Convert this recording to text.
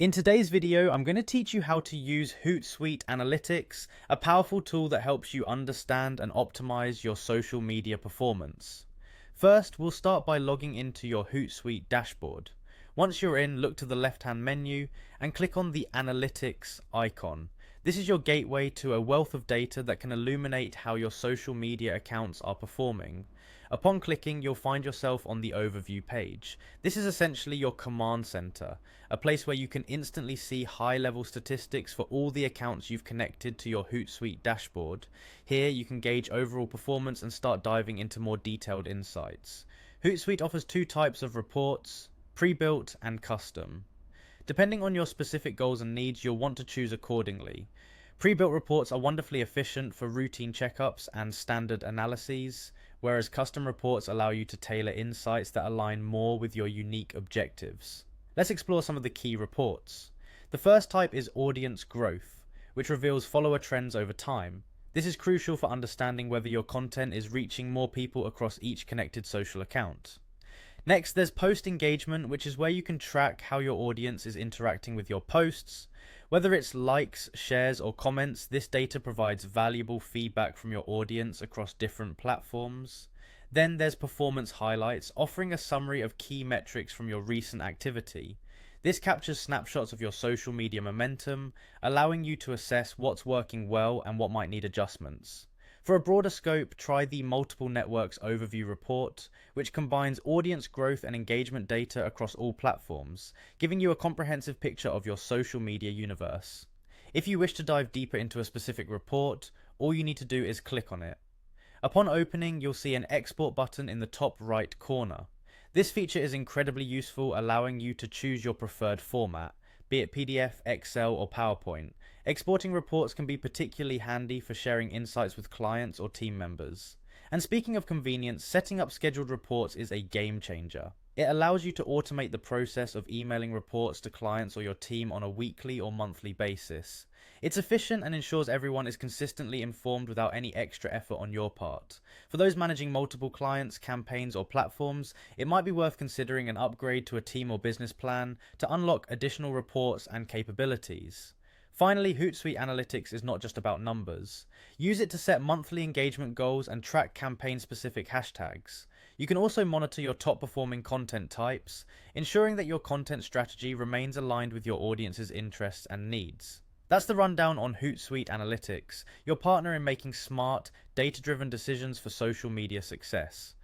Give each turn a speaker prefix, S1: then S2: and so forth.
S1: In today's video, I'm going to teach you how to use Hootsuite Analytics, a powerful tool that helps you understand and optimize your social media performance. First, we'll start by logging into your Hootsuite dashboard. Once you're in, look to the left-hand menu and click on the Analytics icon. This is your gateway to a wealth of data that can illuminate how your social media accounts are performing. Upon clicking, you'll find yourself on the overview page. This is essentially your command center, a place where you can instantly see high-level statistics for all the accounts you've connected to your Hootsuite dashboard. Here, you can gauge overall performance and start diving into more detailed insights. Hootsuite offers two types of reports: pre-built and custom. Depending on your specific goals and needs, you'll want to choose accordingly. Pre-built reports are wonderfully efficient for routine checkups and standard analyses, whereas custom reports allow you to tailor insights that align more with your unique objectives. Let's explore some of the key reports. The first type is audience growth, which reveals follower trends over time. This is crucial for understanding whether your content is reaching more people across each connected social account. Next, there's post engagement, which is where you can track how your audience is interacting with your posts. Whether it's likes, shares, or comments, this data provides valuable feedback from your audience across different platforms. Then there's performance highlights, offering a summary of key metrics from your recent activity. This captures snapshots of your social media momentum, allowing you to assess what's working well and what might need adjustments. For a broader scope, try the Multiple Networks Overview Report, which combines audience growth and engagement data across all platforms, giving you a comprehensive picture of your social media universe. If you wish to dive deeper into a specific report, all you need to do is click on it. Upon opening, you'll see an export button in the top right corner. This feature is incredibly useful, allowing you to choose your preferred format, be it PDF, Excel, or PowerPoint. Exporting reports can be particularly handy for sharing insights with clients or team members. And speaking of convenience, setting up scheduled reports is a game changer. It allows you to automate the process of emailing reports to clients or your team on a weekly or monthly basis. It's efficient and ensures everyone is consistently informed without any extra effort on your part. For those managing multiple clients, campaigns, or platforms, it might be worth considering an upgrade to a team or business plan to unlock additional reports and capabilities. Finally, Hootsuite Analytics is not just about numbers. Use it to set monthly engagement goals and track campaign-specific hashtags. You can also monitor your top-performing content types, ensuring that your content strategy remains aligned with your audience's interests and needs. That's the rundown on Hootsuite Analytics, your partner in making smart, data-driven decisions for social media success.